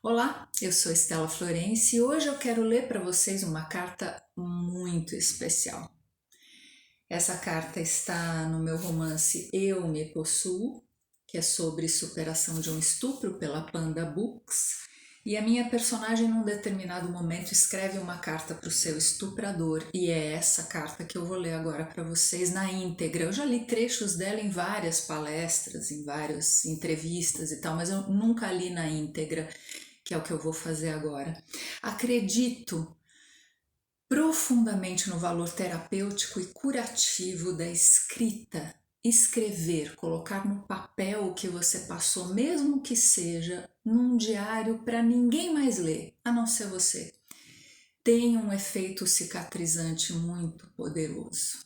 Olá, eu sou Estela Florencio e hoje eu quero ler para vocês uma carta muito especial. Essa carta está no meu romance Eu Me Possuo, que é sobre superação de um estupro pela Panda Books, e a minha personagem num determinado momento escreve uma carta para o seu estuprador e é essa carta que eu vou ler agora para vocês na íntegra. Eu já li trechos dela em várias palestras, em várias entrevistas e tal, mas eu nunca li na íntegra, que é o que eu vou fazer agora. Acredito profundamente no valor terapêutico e curativo da escrita. Escrever, colocar no papel o que você passou, mesmo que seja num diário para ninguém mais ler, a não ser você, tem um efeito cicatrizante muito poderoso.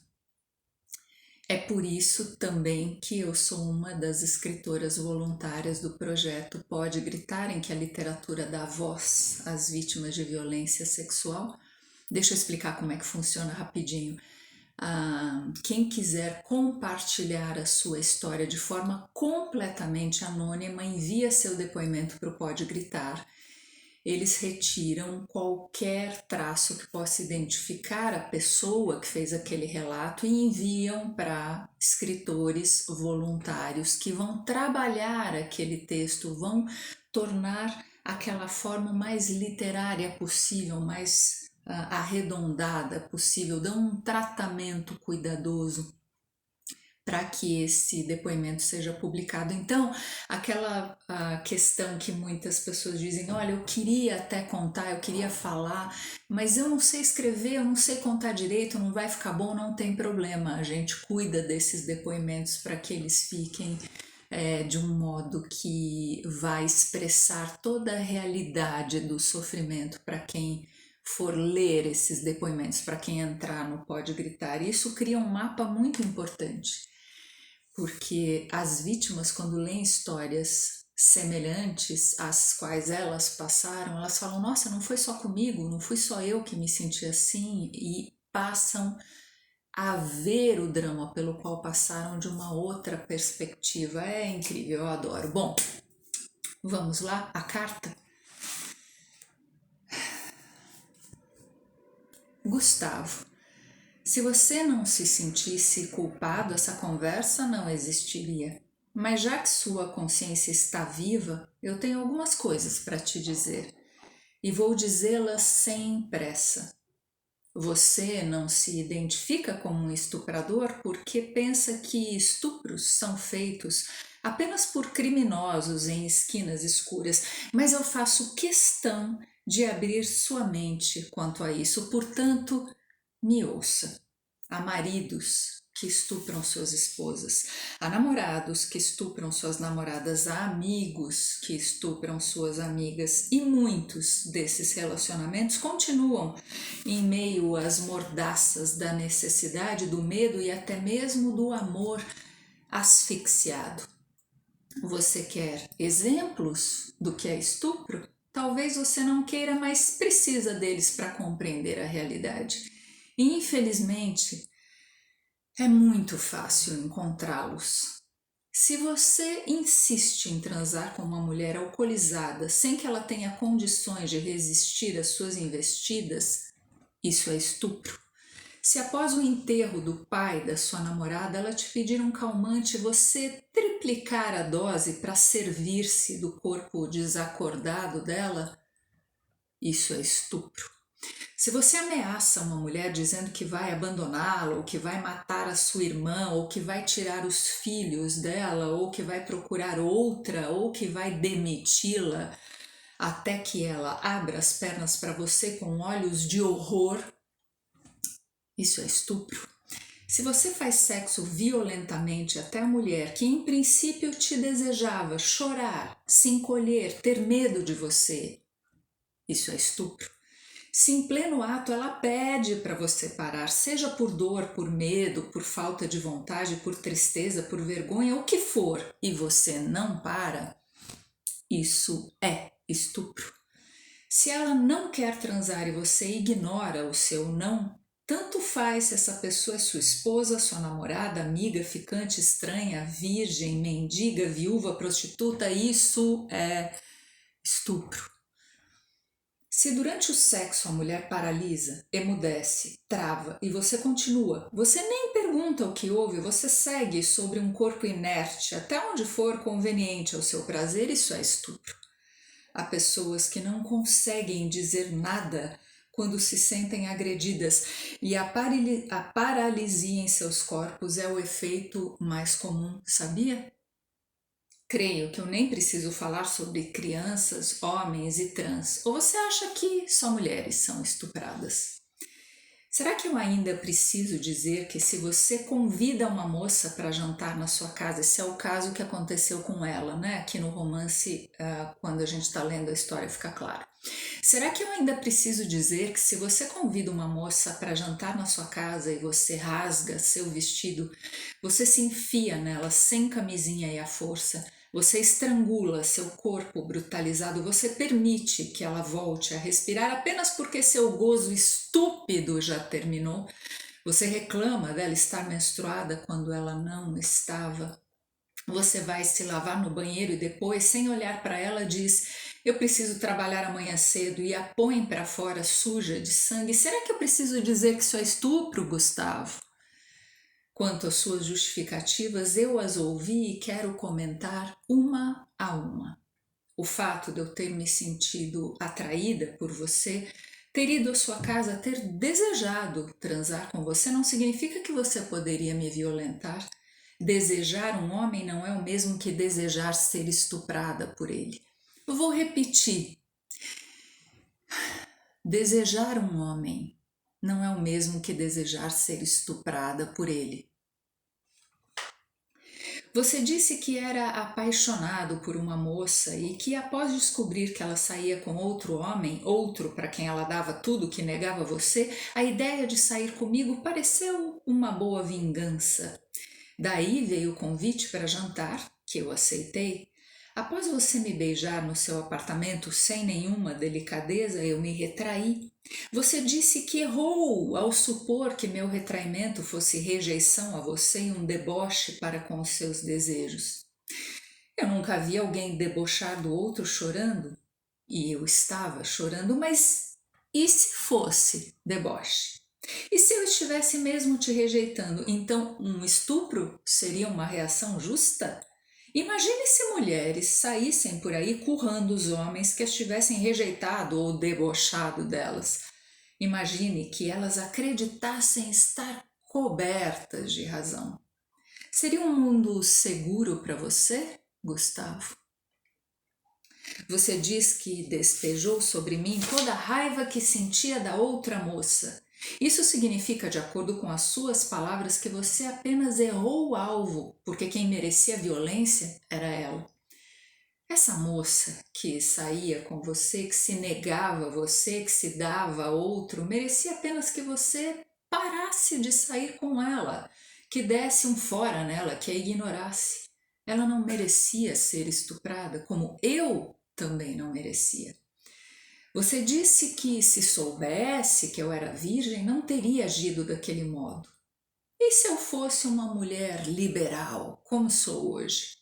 É por isso também que eu sou uma das escritoras voluntárias do projeto Pode Gritar, em que a literatura dá voz às vítimas de violência sexual. Deixa eu explicar como é que funciona rapidinho. Quem quiser compartilhar a sua história de forma completamente anônima, envia seu depoimento para o Pode Gritar. Eles retiram qualquer traço que possa identificar a pessoa que fez aquele relato e enviam para escritores voluntários que vão trabalhar aquele texto, vão tornar aquela forma mais literária possível, mais arredondada possível, dão um tratamento cuidadoso para que esse depoimento seja publicado. Então, aquela questão que muitas pessoas dizem, olha, eu queria até contar, eu queria falar, mas eu não sei escrever, eu não sei contar direito, não vai ficar bom, não tem problema. A gente cuida desses depoimentos para que eles fiquem de um modo que vai expressar toda a realidade do sofrimento para quem for ler esses depoimentos, para quem entrar no Pode Gritar. E isso cria um mapa muito importante, porque as vítimas, quando leem histórias semelhantes às quais elas passaram, elas falam, nossa, não foi só comigo, não fui só eu que me senti assim, e passam a ver o drama pelo qual passaram de uma outra perspectiva. É incrível, eu adoro. Bom, vamos lá, a carta. Gustavo, se você não se sentisse culpado, essa conversa não existiria. Mas já que sua consciência está viva, eu tenho algumas coisas para te dizer. E vou dizê-las sem pressa. Você não se identifica como um estuprador porque pensa que estupros são feitos apenas por criminosos em esquinas escuras, mas eu faço questão de abrir sua mente quanto a isso. Portanto, me ouça. Há maridos que estupram suas esposas, há namorados que estupram suas namoradas, há amigos que estupram suas amigas e muitos desses relacionamentos continuam em meio às mordaças da necessidade, do medo e até mesmo do amor asfixiado. Você quer exemplos do que é estupro? Talvez você não queira, mas precisa deles para compreender a realidade. E, infelizmente, é muito fácil encontrá-los. Se você insiste em transar com uma mulher alcoolizada sem que ela tenha condições de resistir às suas investidas, isso é estupro. Se após o enterro do pai da sua namorada ela te pedir um calmante, você triplicar a dose para servir-se do corpo desacordado dela, isso é estupro. Se você ameaça uma mulher dizendo que vai abandoná-la, ou que vai matar a sua irmã, ou que vai tirar os filhos dela, ou que vai procurar outra, ou que vai demiti-la, até que ela abra as pernas para você com olhos de horror, isso é estupro. Se você faz sexo violentamente até a mulher que em princípio te desejava chorar, se encolher, ter medo de você, isso é estupro. Se em pleno ato ela pede para você parar, seja por dor, por medo, por falta de vontade, por tristeza, por vergonha, o que for, e você não para, isso é estupro. Se ela não quer transar e você ignora o seu não, tanto faz se essa pessoa é sua esposa, sua namorada, amiga, ficante, estranha, virgem, mendiga, viúva, prostituta, isso é estupro. Se durante o sexo a mulher paralisa, emudece, trava e você continua, você nem pergunta o que houve, você segue sobre um corpo inerte até onde for conveniente ao seu prazer, isso é estupro. Há pessoas que não conseguem dizer nada quando se sentem agredidas e a paralisia em seus corpos é o efeito mais comum, sabia? Creio que eu nem preciso falar sobre crianças, homens e trans. Ou você acha que só mulheres são estupradas? Será que eu ainda preciso dizer que se você convida uma moça para jantar na sua casa, esse é o caso que aconteceu com ela, né? Aqui no romance, quando a gente está lendo a história, fica claro. Será que eu ainda preciso dizer que se você convida uma moça para jantar na sua casa e você rasga seu vestido, você se enfia nela sem camisinha e à força, você estrangula seu corpo brutalizado, você permite que ela volte a respirar apenas porque seu gozo estúpido já terminou, você reclama dela estar menstruada quando ela não estava. Você vai se lavar no banheiro e depois, sem olhar para ela, diz: eu preciso trabalhar amanhã cedo, e a põe para fora suja de sangue. Será que eu preciso dizer que isso é estupro, Gustavo? Quanto às suas justificativas, eu as ouvi e quero comentar uma a uma. O fato de eu ter me sentido atraída por você, ter ido à sua casa, ter desejado transar com você, não significa que você poderia me violentar. Desejar um homem não é o mesmo que desejar ser estuprada por ele. Eu vou repetir. Desejar um homem não é o mesmo que desejar ser estuprada por ele. Você disse que era apaixonado por uma moça e que após descobrir que ela saía com outro homem, outro para quem ela dava tudo que negava você, a ideia de sair comigo pareceu uma boa vingança. Daí veio o convite para jantar, que eu aceitei. Após você me beijar no seu apartamento sem nenhuma delicadeza, eu me retraí. Você disse que errou ao supor que meu retraimento fosse rejeição a você e um deboche para com os seus desejos. Eu nunca vi alguém debochar do outro chorando, e eu estava chorando, mas e se fosse deboche? E se eu estivesse mesmo te rejeitando, então um estupro seria uma reação justa? Imagine se mulheres saíssem por aí currando os homens que as tivessem rejeitado ou debochado delas. Imagine que elas acreditassem estar cobertas de razão. Seria um mundo seguro para você, Gustavo? Você diz que despejou sobre mim toda a raiva que sentia da outra moça. Isso significa, de acordo com as suas palavras, que você apenas errou o alvo, porque quem merecia violência era ela. Essa moça que saía com você, que se negava a você, que se dava a outro, merecia apenas que você parasse de sair com ela, que desse um fora nela, que a ignorasse. Ela não merecia ser estuprada, como eu também não merecia. Você disse que se soubesse que eu era virgem, não teria agido daquele modo. E se eu fosse uma mulher liberal, como sou hoje?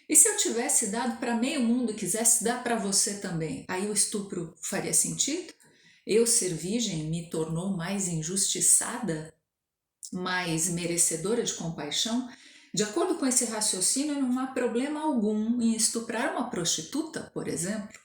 E se eu tivesse dado para meio mundo e quisesse dar para você também, aí o estupro faria sentido? Eu ser virgem me tornou mais injustiçada? Mais merecedora de compaixão? De acordo com esse raciocínio, não há problema algum em estuprar uma prostituta, por exemplo.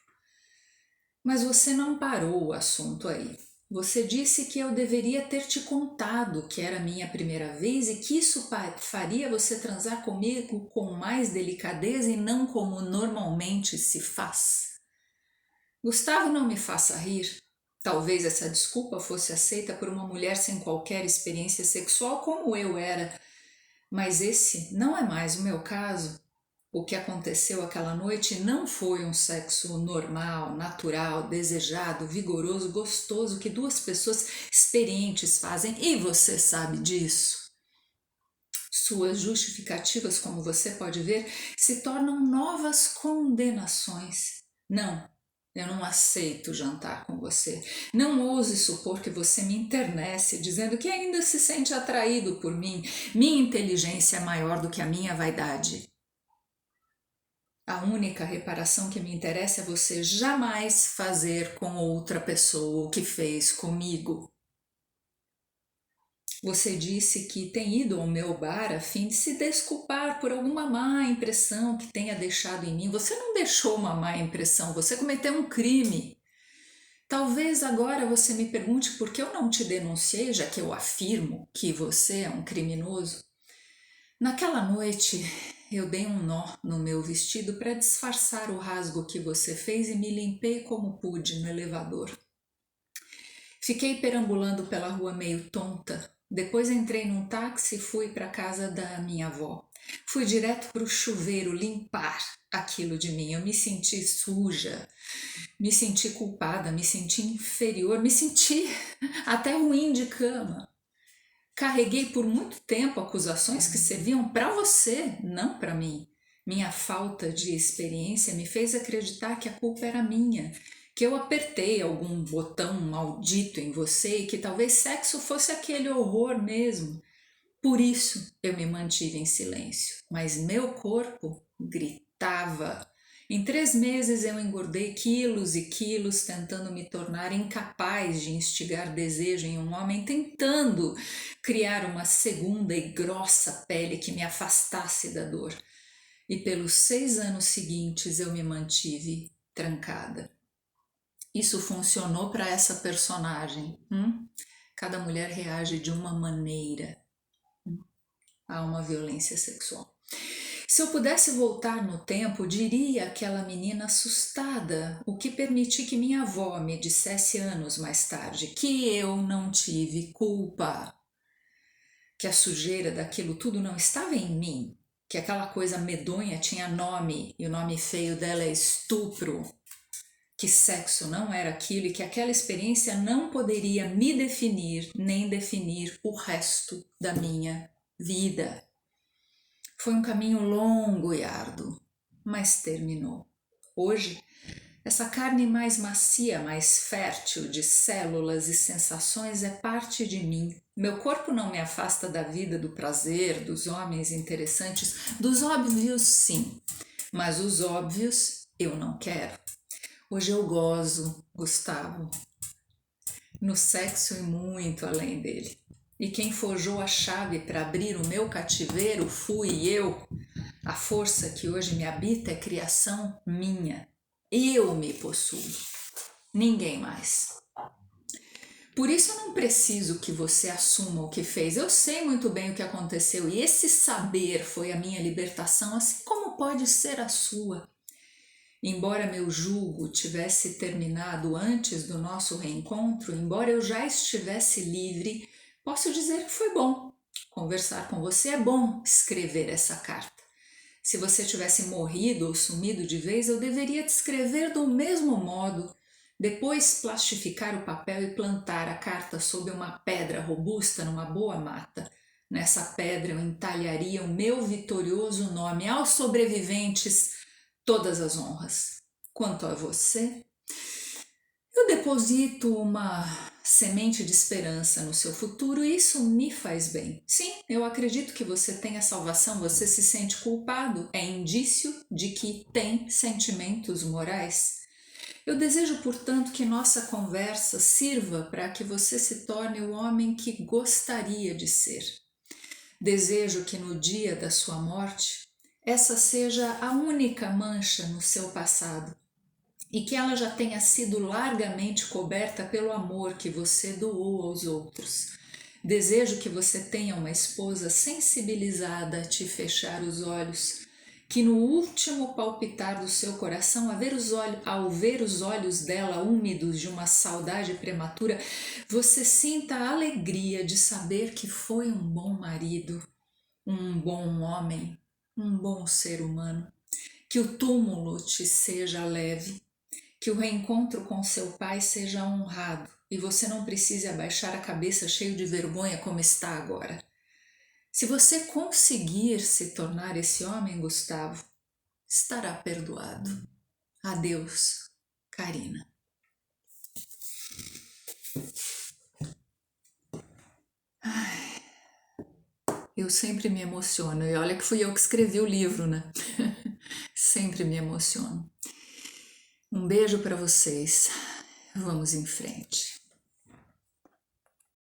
Mas você não parou o assunto aí. Você disse que eu deveria ter te contado que era minha primeira vez e que isso faria você transar comigo com mais delicadeza e não como normalmente se faz. Gustavo, não me faça rir. Talvez essa desculpa fosse aceita por uma mulher sem qualquer experiência sexual como eu era, mas esse não é mais o meu caso. O que aconteceu aquela noite não foi um sexo normal, natural, desejado, vigoroso, gostoso que duas pessoas experientes fazem, e você sabe disso. Suas justificativas, como você pode ver, se tornam novas condenações. Não, eu não aceito jantar com você. Não ouse supor que você me internece dizendo que ainda se sente atraído por mim. Minha inteligência é maior do que a minha vaidade. A única reparação que me interessa é você jamais fazer com outra pessoa o que fez comigo. Você disse que tem ido ao meu bar a fim de se desculpar por alguma má impressão que tenha deixado em mim. Você não deixou uma má impressão, você cometeu um crime. Talvez agora você me pergunte por que eu não te denunciei, já que eu afirmo que você é um criminoso. Naquela noite, eu dei um nó no meu vestido para disfarçar o rasgo que você fez e me limpei como pude no elevador. Fiquei perambulando pela rua meio tonta. Depois entrei num táxi e fui para a casa da minha avó. Fui direto para o chuveiro limpar aquilo de mim. Eu me senti suja, me senti culpada, me senti inferior, me senti até ruim de cama. Carreguei por muito tempo acusações que serviam para você, não para mim. Minha falta de experiência me fez acreditar que a culpa era minha, que eu apertei algum botão maldito em você e que talvez sexo fosse aquele horror mesmo. Por isso eu me mantive em silêncio, mas meu corpo gritava. Em 3 meses eu engordei quilos e quilos, tentando me tornar incapaz de instigar desejo em um homem, tentando criar uma segunda e grossa pele que me afastasse da dor. E pelos 6 anos seguintes eu me mantive trancada. Isso funcionou para essa personagem. Cada mulher reage de uma maneira a uma violência sexual. Se eu pudesse voltar no tempo, diria àquela menina assustada, o que permiti que minha avó me dissesse anos mais tarde, que eu não tive culpa, que a sujeira daquilo tudo não estava em mim, que aquela coisa medonha tinha nome e o nome feio dela é estupro, que sexo não era aquilo e que aquela experiência não poderia me definir nem definir o resto da minha vida. Foi um caminho longo e árduo, mas terminou. Hoje, essa carne mais macia, mais fértil de células e sensações é parte de mim. Meu corpo não me afasta da vida, do prazer, dos homens interessantes, dos óbvios sim, mas os óbvios eu não quero. Hoje eu gozo, Gustavo, no sexo e muito além dele. E quem forjou a chave para abrir o meu cativeiro fui eu. A força que hoje me habita é criação minha. Eu me possuo, ninguém mais. Por isso eu não preciso que você assuma o que fez. Eu sei muito bem o que aconteceu e esse saber foi a minha libertação, assim como pode ser a sua. Embora meu jugo tivesse terminado antes do nosso reencontro, embora eu já estivesse livre, posso dizer que foi bom. Conversar com você é bom, escrever essa carta. Se você tivesse morrido ou sumido de vez, eu deveria te escrever do mesmo modo, depois plastificar o papel e plantar a carta sob uma pedra robusta numa boa mata. Nessa pedra eu entalharia o meu vitorioso nome. Aos sobreviventes, todas as honras. Quanto a você, eu deposito uma semente de esperança no seu futuro e isso me faz bem. Sim, eu acredito que você tem a salvação, você se sente culpado, é indício de que tem sentimentos morais. Eu desejo, portanto, que nossa conversa sirva para que você se torne o homem que gostaria de ser. Desejo que no dia da sua morte, essa seja a única mancha no seu passado e que ela já tenha sido largamente coberta pelo amor que você doou aos outros. Desejo que você tenha uma esposa sensibilizada a te fechar os olhos, que no último palpitar do seu coração, ao ver os olhos dela úmidos de uma saudade prematura, você sinta a alegria de saber que foi um bom marido, um bom homem, um bom ser humano. Que o túmulo te seja leve, que o reencontro com seu pai seja honrado e você não precise abaixar a cabeça cheio de vergonha como está agora. Se você conseguir se tornar esse homem, Gustavo, estará perdoado. Adeus, Karina. Eu sempre me emociono e olha que fui eu que escrevi o livro, né? Sempre me emociono. Um beijo para vocês. Vamos em frente.